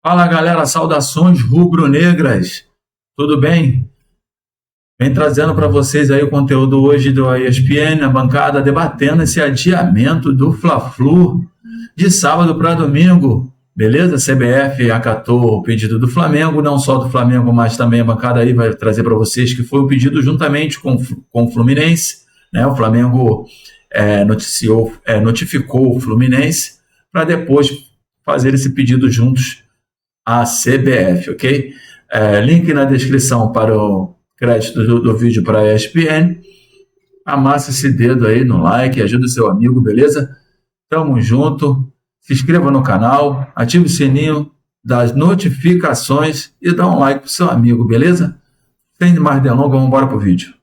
Fala galera, saudações rubro-negras, tudo bem? Vem trazendo para vocês aí o conteúdo hoje do ESPN, na bancada, debatendo esse adiamento do Fla-Flu de sábado para domingo, beleza? A CBF acatou o pedido do Flamengo, não só do Flamengo, mas também a bancada aí vai trazer para vocês que foi o pedido juntamente com o Fluminense, né? O Flamengo notificou o Fluminense para depois fazer esse pedido juntos a CBF, ok? Link na descrição para o crédito do vídeo para a ESPN. Amassa esse dedo aí no like, ajuda o seu amigo, beleza? Tamo junto. Se inscreva no canal, ative o sininho das notificações e dá um like pro seu amigo, beleza? Sem mais delongas, vamos embora pro vídeo.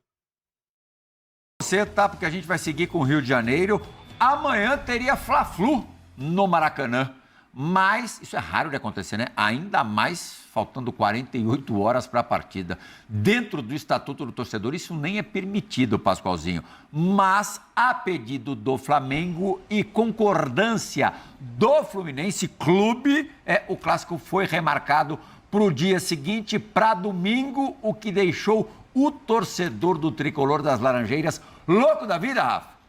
Você tá, porque a gente vai seguir com o Rio de Janeiro. Amanhã teria Fla-Flu no Maracanã. Mas isso é raro de acontecer, né? Ainda mais faltando 48 horas para a partida. Dentro do Estatuto do Torcedor, isso nem é permitido, Pascoalzinho. Mas, a pedido do Flamengo e concordância do Fluminense Clube, o clássico foi remarcado para o dia seguinte, para domingo, o que deixou o torcedor do Tricolor das Laranjeiras louco da vida, Rafa.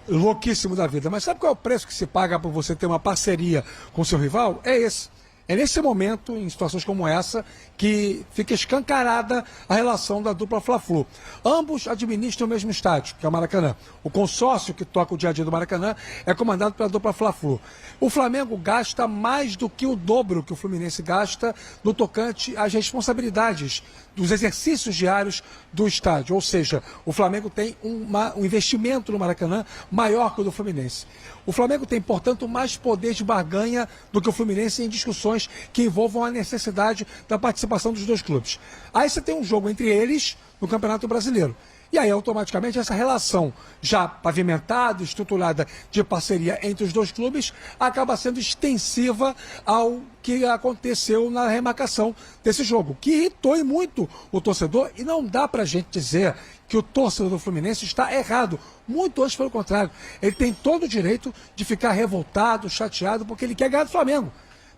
Louquíssimo da vida. Mas sabe qual é o preço que se paga por você ter uma parceria com seu rival? É esse. É nesse momento, em situações como essa, que fica escancarada a relação da dupla Fla-Flu. Ambos administram o mesmo estádio, que é o Maracanã. O consórcio que toca o dia a dia do Maracanã é comandado pela dupla Fla-Flu. O Flamengo gasta mais do que o dobro que o Fluminense gasta no tocante às responsabilidades dos exercícios diários do estádio. Ou seja, o Flamengo tem um investimento no Maracanã maior que o do Fluminense. O Flamengo tem, portanto, mais poder de barganha do que o Fluminense em discussões que envolvam a necessidade da participação dos dois clubes. Aí você tem um jogo entre eles no Campeonato Brasileiro. E aí, automaticamente, essa relação já pavimentada, estruturada de parceria entre os dois clubes, acaba sendo extensiva ao que aconteceu na remarcação desse jogo, que irritou e muito o torcedor, e não dá pra gente dizer que o torcedor do Fluminense está errado. Muito antes, pelo contrário. Ele tem todo o direito de ficar revoltado, chateado, porque ele quer ganhar do Flamengo.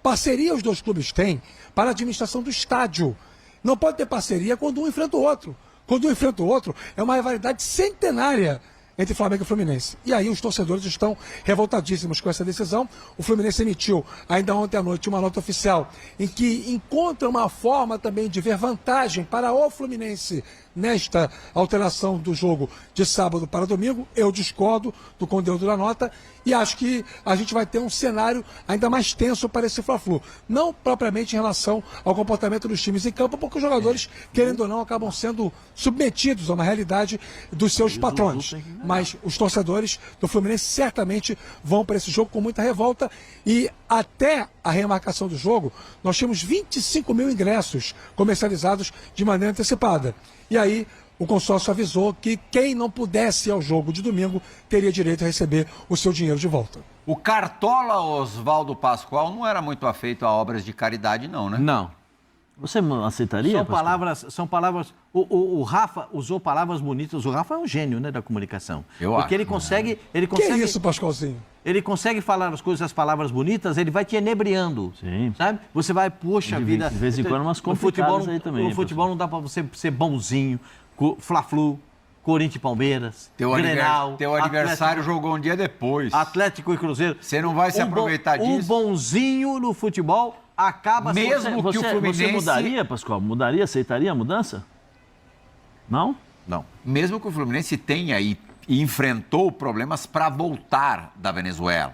Parceria os dois clubes têm para a administração do estádio. Não pode ter parceria quando um enfrenta o outro. Quando um enfrenta o outro, é uma rivalidade centenária entre Flamengo e Fluminense. E aí os torcedores estão revoltadíssimos com essa decisão. O Fluminense emitiu, ainda ontem à noite, uma nota oficial em que encontra uma forma também de ver vantagem para o Fluminense nesta alteração do jogo de sábado para domingo. Eu discordo do conteúdo da nota e acho que a gente vai ter um cenário ainda mais tenso para esse Fla-Flu. Não propriamente em relação ao comportamento dos times em campo, porque os jogadores, querendo ou não, acabam sendo submetidos a uma realidade dos seus patrões. Mas os torcedores do Fluminense certamente vão para esse jogo com muita revolta e até a remarcação do jogo, nós tínhamos 25 mil ingressos comercializados de maneira antecipada. E aí, o consórcio avisou que quem não pudesse ir ao jogo de domingo teria direito a receber o seu dinheiro de volta. O Cartola Oswaldo Pascoal não era muito afeito a obras de caridade, não, né? Não. Você aceitaria? São palavras. O Rafa usou palavras bonitas. O Rafa é um gênio, né, da comunicação. Porque ele consegue. Que é isso, Pascoalzinho? Ele consegue falar as palavras bonitas, ele vai te enebriando. Sim. Sabe? Você vai, poxa vida. De vez em quando umas complicadas aí também. No futebol não dá pra você ser bonzinho. Fla-Flu, Corinthians e Palmeiras, Grenal. Teu aniversário jogou um dia depois. Atlético e Cruzeiro. Você não vai se aproveitar disso? Um bonzinho no futebol acaba... Mesmo que o Fluminense... Você mudaria, Pascoal? Mudaria? Aceitaria a mudança? Não? Não. Mesmo que o Fluminense tenha e enfrentou problemas para voltar da Venezuela.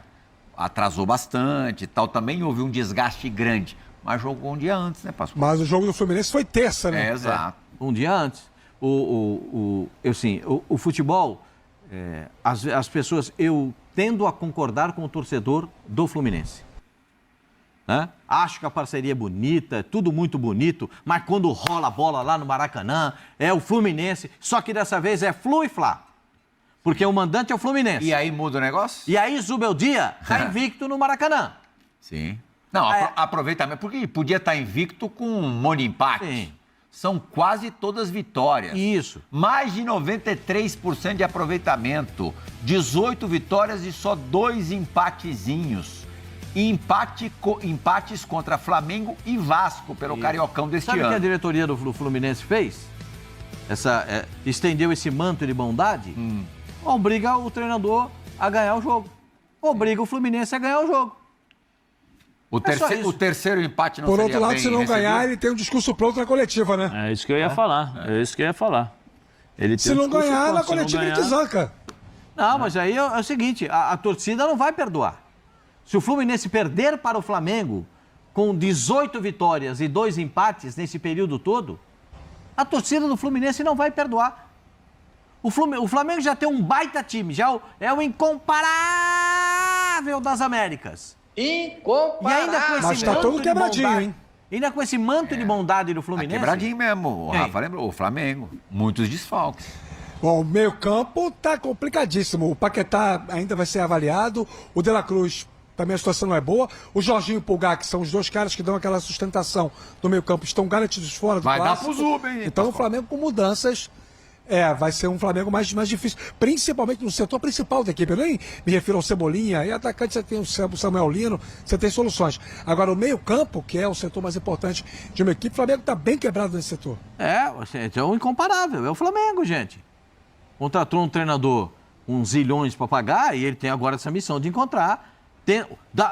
Atrasou bastante e tal. Também houve um desgaste grande. Mas jogou um dia antes, né, Pascoal? Mas o jogo do Fluminense foi terça, né? Exato. Um dia antes. O futebol, as pessoas... Eu tendo a concordar com o torcedor do Fluminense. Né? Acho que a parceria é bonita, é tudo muito bonito, mas quando rola a bola lá no Maracanã, é o Fluminense, só que dessa vez é Flu e Fla. Porque o mandante é o Fluminense. E aí muda o negócio? E aí Zubeldia está invicto no Maracanã. Sim. Não, aproveitamento, porque podia estar invicto com um monte de empate. Sim. São quase todas vitórias. Isso. Mais de 93% de aproveitamento. 18 vitórias e só 2 empatezinhos. e empates contra Flamengo e Vasco pelo Cariocão deste Sabe o ano. que a diretoria do Fluminense fez? Estendeu esse manto de bondade? Obriga o treinador a ganhar o jogo. Obriga o Fluminense a ganhar o jogo. O terceiro empate não Por seria outro lado, bem se não recebido? ganhar, ele tem um discurso pronto na coletiva, né? É isso que eu ia falar. É isso que eu ia falar. Ele Se tem um não discurso ganhar, pronto, na se não coletiva ele ganhar- desanca. Não, mas aí é o seguinte, a torcida não vai perdoar. Se o Fluminense perder para o Flamengo com 18 vitórias e 2 empates nesse período todo, a torcida do Fluminense não vai perdoar. O Flamengo já tem um baita time, já é o incomparável das Américas. Incomparável. E ainda com esse Mas tá manto todo de quebradinho, bondade- hein? Ainda com esse manto de bondade do Tá Fluminense. quebradinho mesmo. O Quem? Rafa lembrou. O Flamengo. Muitos desfalques. Bom, o meio campo tá complicadíssimo. O Paquetá ainda vai ser avaliado. O De La Cruz, também a situação não é boa. O Jorginho e o Pulgar, que são os dois caras que dão aquela sustentação do meio campo, estão garantidos fora do Vai dar clássico. pro Zuba, hein, Então o Pascoal? Flamengo com mudanças... vai ser um Flamengo mais difícil, principalmente no setor principal da equipe. Eu nem me refiro ao Cebolinha, e atacante você tem o Samuel Lino, você tem soluções. Agora, o meio-campo, que é o setor mais importante de uma equipe, o Flamengo está bem quebrado nesse setor. Gente, é o incomparável, é o Flamengo, gente. Contratou um treinador com zilhões para pagar e ele tem agora essa missão de encontrar.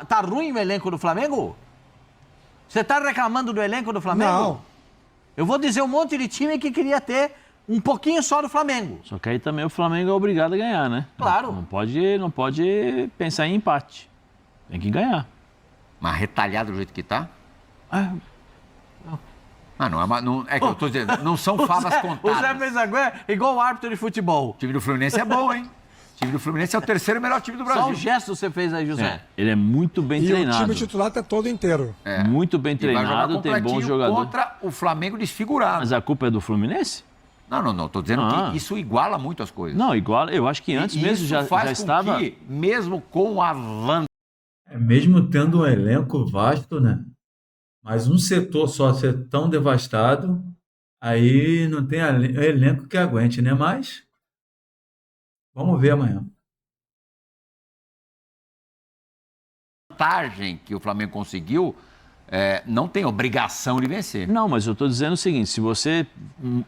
Tá ruim o elenco do Flamengo? Você tá reclamando do elenco do Flamengo? Não. Eu vou dizer um monte de time que queria ter um pouquinho só do Flamengo. Só que aí também o Flamengo é obrigado a ganhar, né? Claro. Não pode pensar em empate. Tem que ganhar. Mas retalhado do jeito que tá? Ah, Não é que eu tô dizendo, não são favas O Zé contadas. fez agora igual o árbitro de futebol. O time do Fluminense é bom, hein? O time do Fluminense é o terceiro melhor time do Só Brasil. o gesto você fez aí, José. ele é muito bem E treinado. o time titular está todo inteiro. Muito bem E vai jogar treinado, tem bons completinho jogadores. contra o Flamengo desfigurado. Mas a culpa é do Fluminense? Não. Tô dizendo que isso iguala muito as coisas. Não, igual. Eu acho que antes E mesmo isso já faz com estava. que, mesmo com a vantagem, Mesmo tendo um elenco vasto, né? Mas um setor só ser tão devastado, aí não tem elenco que aguente, né? Mas vamos ver amanhã. que o Flamengo conseguiu, não tem obrigação de vencer. Não, mas eu estou dizendo o seguinte: se você.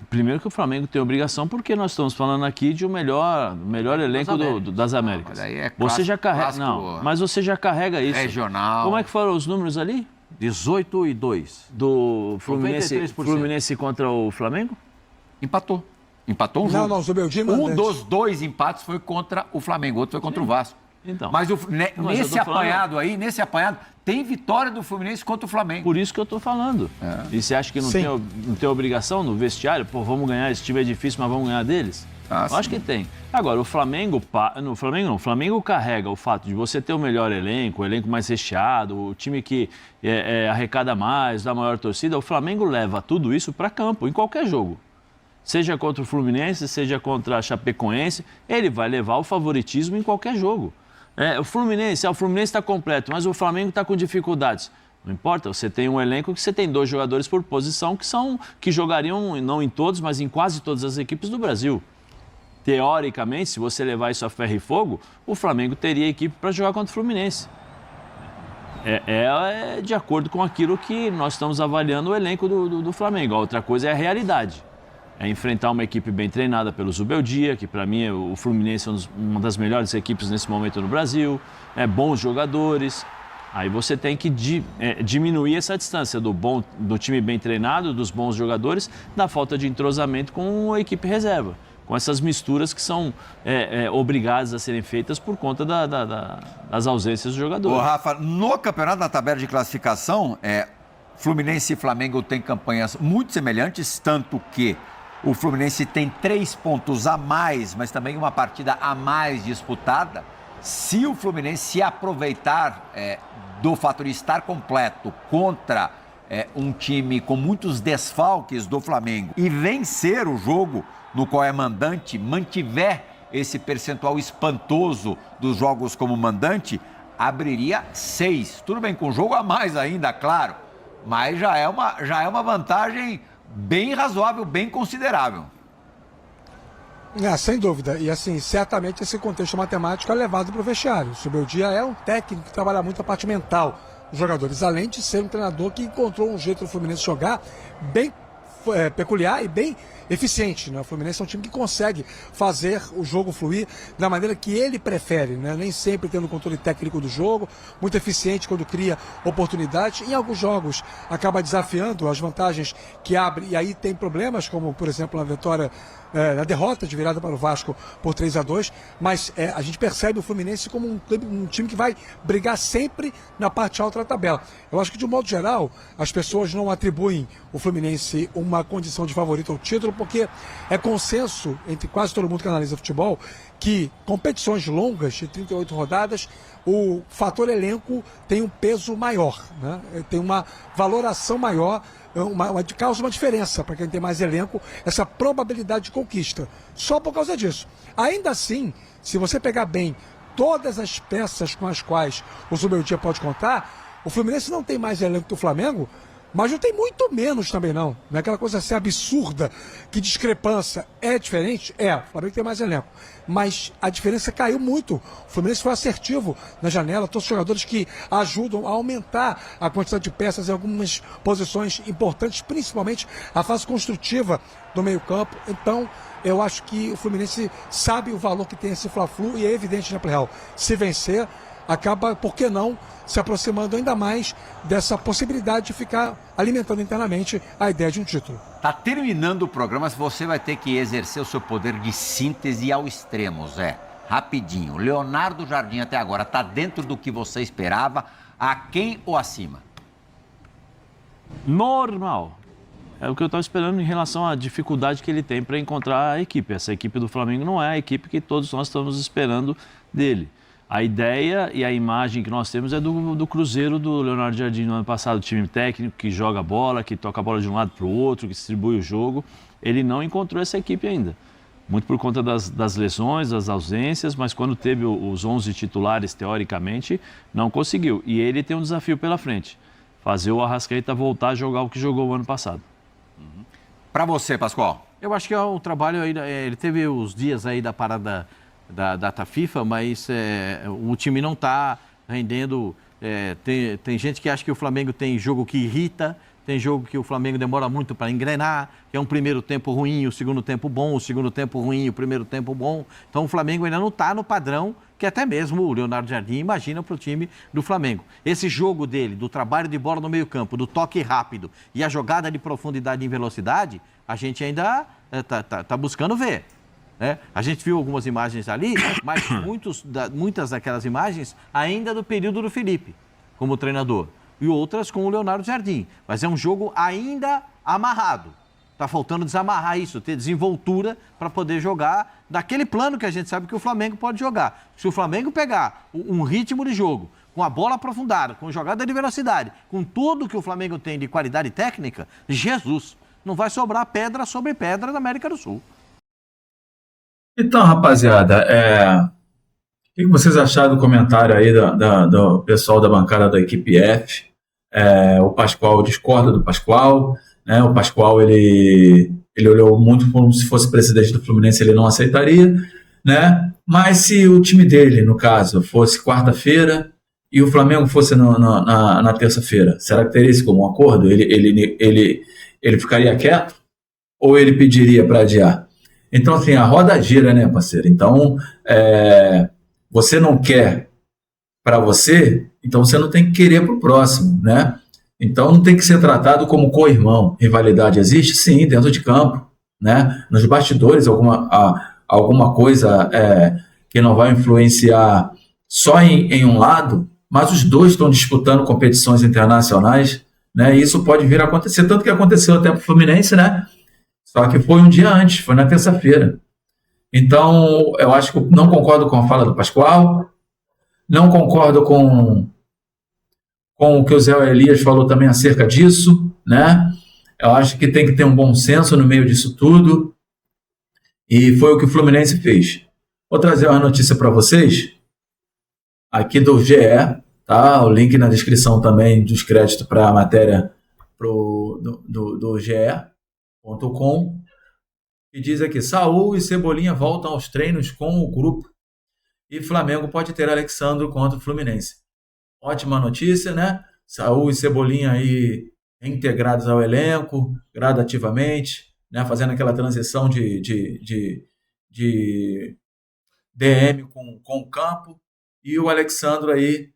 Primeiro que o Flamengo tem obrigação, porque nós estamos falando aqui de o melhor elenco das Américas. Mas aí é Você já carrega. clássico, Não, mas você já carrega isso. regional. Como é que foram os números ali? 18 e 2. Do Fluminense, 93%. Fluminense contra o Flamengo? Empatou um jogo. Não, o Zubeldia Um mandante. dos 2 empates foi contra o Flamengo, outro foi contra o Vasco. Então. Mas, Mas eu nesse tô falando- nesse apanhado, tem vitória do Fluminense contra o Flamengo. Por isso que eu estou falando. E você acha que não Sim. tem obrigação no vestiário? Pô, vamos ganhar, esse time é difícil, mas vamos ganhar deles? Ah, Eu acho sim. que tem. Agora, o Flamengo carrega o fato de você ter o melhor elenco, o elenco mais recheado, o time que arrecada mais, dá maior torcida. O Flamengo leva tudo isso para campo, em qualquer jogo. Seja contra o Fluminense, seja contra a Chapecoense, ele vai levar o favoritismo em qualquer jogo. O Fluminense está completo, mas o Flamengo está com dificuldades. Não importa, você tem um elenco que você tem 2 jogadores por posição que jogariam, não em todos, mas em quase todas as equipes do Brasil. Teoricamente, se você levar isso a ferro e fogo, o Flamengo teria equipe para jogar contra o Fluminense. É de acordo com aquilo que nós estamos avaliando o elenco do Flamengo. A outra coisa é a realidade. É enfrentar uma equipe bem treinada pelo Zubeldia, que para mim o Fluminense é uma das melhores equipes nesse momento no Brasil, bons jogadores. Aí você tem que diminuir essa distância do time bem treinado, dos bons jogadores, da falta de entrosamento com a equipe reserva, com essas misturas que são obrigadas a serem feitas por conta das ausências dos jogadores. Ô, Rafa, no campeonato, na tabela de classificação, Fluminense e Flamengo têm campanhas muito semelhantes, tanto que o Fluminense tem 3 pontos a mais, mas também uma partida a mais disputada. Se o Fluminense se aproveitar do fato de estar completo contra um time com muitos desfalques do Flamengo e vencer o jogo no qual é mandante, mantiver esse percentual espantoso dos jogos como mandante, abriria 6. Tudo bem, com jogo a mais ainda, claro, mas já é uma vantagem bem razoável, bem considerável. Sem dúvida. E assim, certamente esse contexto matemático é levado para o vestiário. O Zubeldia é um técnico que trabalha muito a parte mental dos jogadores, além de ser um treinador que encontrou um jeito do Fluminense jogar bem peculiar e bem eficiente, né? O Fluminense é um time que consegue fazer o jogo fluir da maneira que ele prefere, né? Nem sempre tendo o controle técnico do jogo, muito eficiente quando cria oportunidades. Em alguns jogos acaba desafiando as vantagens que abre, e aí tem problemas, como por exemplo na vitória, na derrota de virada para o Vasco por 3-2, mas a gente percebe o Fluminense como um time que vai brigar sempre na parte alta da tabela. Eu acho que de um modo geral as pessoas não atribuem o Fluminense uma condição de favorito ao título, porque é consenso entre quase todo mundo que analisa futebol que competições longas de 38 rodadas, o fator elenco tem um peso maior, né? Tem uma valoração maior, causa uma diferença para quem tem mais elenco, essa probabilidade de conquista. Só por causa disso. Ainda assim, se você pegar bem todas as peças com as quais o Zubeldia pode contar, o Fluminense não tem mais elenco que o Flamengo, mas não tem muito menos também não. Não é aquela coisa assim absurda, que discrepância é diferente? O Flamengo tem mais elenco. Mas a diferença caiu muito. O Fluminense foi assertivo na janela, todos os jogadores que ajudam a aumentar a quantidade de peças em algumas posições importantes, principalmente a fase construtiva do meio-campo. Então, eu acho que o Fluminense sabe o valor que tem esse Fla-Flu e é evidente na Play-Hall. Se vencer, acaba, por que não, se aproximando ainda mais dessa possibilidade de ficar alimentando internamente a ideia de um título. Tá terminando o programa, você vai ter que exercer o seu poder de síntese ao extremo, Zé. Rapidinho. Leonardo Jardim até agora tá dentro do que você esperava, aquém ou acima? Normal. É o que eu estava esperando em relação à dificuldade que ele tem para encontrar a equipe. Essa equipe do Flamengo não é a equipe que todos nós estamos esperando dele. A ideia e a imagem que nós temos é do Cruzeiro do Leonardo Jardim no ano passado, time técnico que joga bola, que toca a bola de um lado para o outro, que distribui o jogo. Ele não encontrou essa equipe ainda, muito por conta das lesões, das ausências, mas quando teve os 11 titulares, teoricamente, não conseguiu. E ele tem um desafio pela frente, fazer o Arrascaeta voltar a jogar o que jogou o ano passado. Para você, Pascoal? Eu acho que é um trabalho aí, ele teve os dias aí da parada da data FIFA, mas o time não está rendendo. Tem gente que acha que o Flamengo tem jogo que irrita, tem jogo que o Flamengo demora muito para engrenar, que é um primeiro tempo ruim, o segundo tempo bom, o segundo tempo ruim, o primeiro tempo bom. Então o Flamengo ainda não está no padrão que até mesmo o Leonardo Jardim imagina para o time do Flamengo. Esse jogo dele, do trabalho de bola no meio campo, do toque rápido e a jogada de profundidade em velocidade, a gente ainda está buscando ver. A gente viu algumas imagens ali, mas muitas daquelas imagens ainda do período do Felipe como treinador e outras com o Leonardo Jardim. Mas é um jogo ainda amarrado. Está faltando desamarrar isso, ter desenvoltura para poder jogar daquele plano que a gente sabe que o Flamengo pode jogar. Se o Flamengo pegar um ritmo de jogo, com a bola aprofundada, com jogada de velocidade, com tudo que o Flamengo tem de qualidade técnica, Jesus, não vai sobrar pedra sobre pedra na América do Sul. Então, rapaziada, o que vocês acharam do comentário aí do pessoal da bancada da equipe F? O Pascoal discorda do Pascoal, né? O Pascoal, ele olhou muito como se fosse presidente do Fluminense, ele não aceitaria, né? Mas se o time dele, no caso, fosse quarta-feira e o Flamengo fosse na terça-feira, será que teria isso como um acordo? Ele ficaria quieto ou ele pediria para adiar? Então, assim, a roda gira, né, parceiro? Então, você não quer para você, então você não tem que querer para o próximo, né? Então, não tem que ser tratado como co-irmão. Rivalidade existe? Sim, dentro de campo, né? Nos bastidores, alguma coisa que não vai influenciar só em um lado, mas os dois estão disputando competições internacionais, né? E isso pode vir a acontecer, tanto que aconteceu até para o Fluminense, né? Só que foi um dia antes, foi na terça-feira. Então, eu acho que não concordo com a fala do Pascoal, não concordo com o que o Zé Elias falou também acerca disso, né? Eu acho que tem que ter um bom senso no meio disso tudo, e foi o que o Fluminense fez. Vou trazer uma notícia para vocês, aqui do GE, tá? O link na descrição também dos créditos para a matéria do GE.com. que diz aqui: Saúl e Cebolinha voltam aos treinos com o grupo e Flamengo pode ter Alexandro contra o Fluminense. Ótima notícia, né? Saúl e Cebolinha aí reintegrados ao elenco gradativamente, né? Fazendo aquela transição de DM com o campo. E o Alexandro aí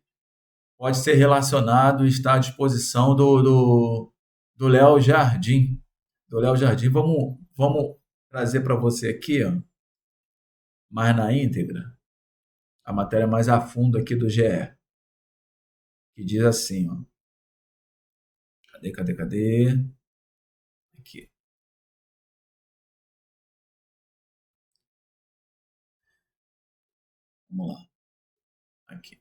pode ser relacionado e está à disposição do Léo Jardim. Do Léo Jardim, vamos trazer para você aqui, ó, mais na íntegra, a matéria mais a fundo aqui do GE, que diz assim, ó. Cadê? Aqui. Vamos lá. Aqui.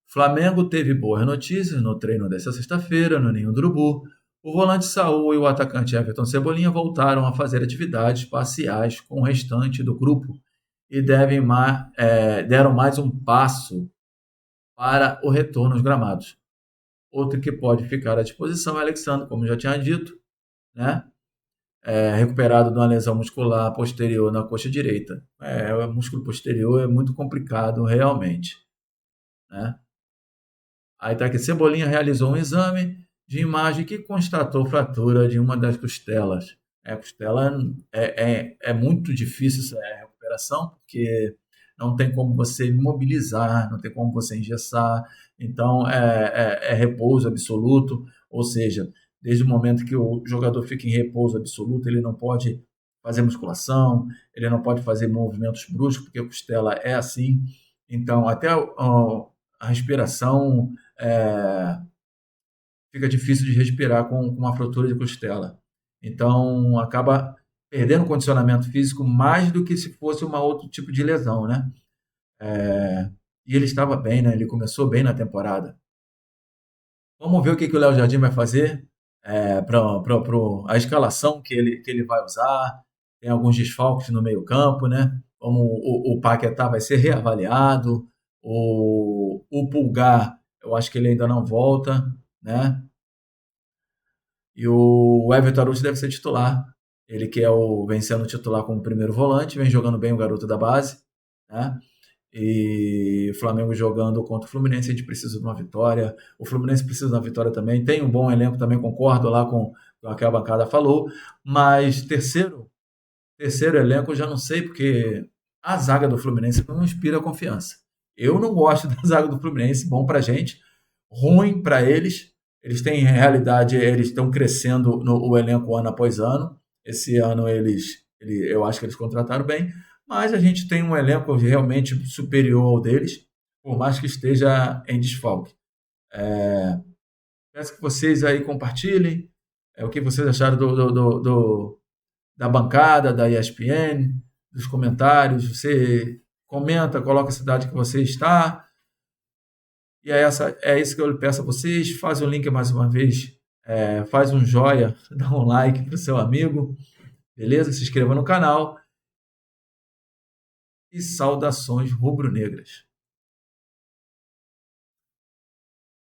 Flamengo teve boas notícias no treino desta sexta-feira, no Ninho do Urubu. O volante Saúl e o atacante Everton Cebolinha voltaram a fazer atividades parciais com o restante do grupo e deram mais um passo para o retorno aos gramados. Outro que pode ficar à disposição é Alexandre, como já tinha dito, né? Recuperado de uma lesão muscular posterior na coxa direita. O músculo posterior é muito complicado realmente, né? Aí está aqui: Cebolinha realizou um exame de imagem que constatou fratura de uma das costelas. A costela é muito difícil essa recuperação, porque não tem como você imobilizar, não tem como você engessar, então é repouso absoluto, ou seja, desde o momento que o jogador fica em repouso absoluto, ele não pode fazer musculação, ele não pode fazer movimentos bruscos, porque a costela é assim, então até a respiração fica difícil de respirar com uma fratura de costela. Então, acaba perdendo condicionamento físico mais do que se fosse um outro tipo de lesão, né? E ele estava bem, né? Ele começou bem na temporada. Vamos ver o que o Léo Jardim vai fazer para a escalação que ele vai usar. Tem alguns desfalques no meio-campo, né? Como o Paquetá vai ser reavaliado, o Pulgar, eu acho que ele ainda não volta, né? E o Everton Araújo deve ser titular. Ele que vem sendo titular como primeiro volante, vem jogando bem o garoto da base, né? E o Flamengo jogando contra o Fluminense, a gente precisa de uma vitória. O Fluminense precisa de uma vitória também. Tem um bom elenco também, concordo lá com o que a bancada falou. Mas terceiro elenco eu já não sei, porque a zaga do Fluminense não inspira confiança. Eu não gosto da zaga do Fluminense, bom pra gente, ruim pra eles. Eles têm realidade, eles estão crescendo o elenco ano após ano. Esse ano eu acho que eles contrataram bem, mas a gente tem um elenco realmente superior ao deles, por mais que esteja em desfalque. Peço que vocês aí compartilhem o que vocês acharam da bancada, da ESPN, dos comentários. Você comenta, coloca a cidade que você está. E é isso que eu peço a vocês. Faz o link mais uma vez, faz um joia, dá um like para o seu amigo, beleza? Se inscreva no canal. E saudações rubro-negras.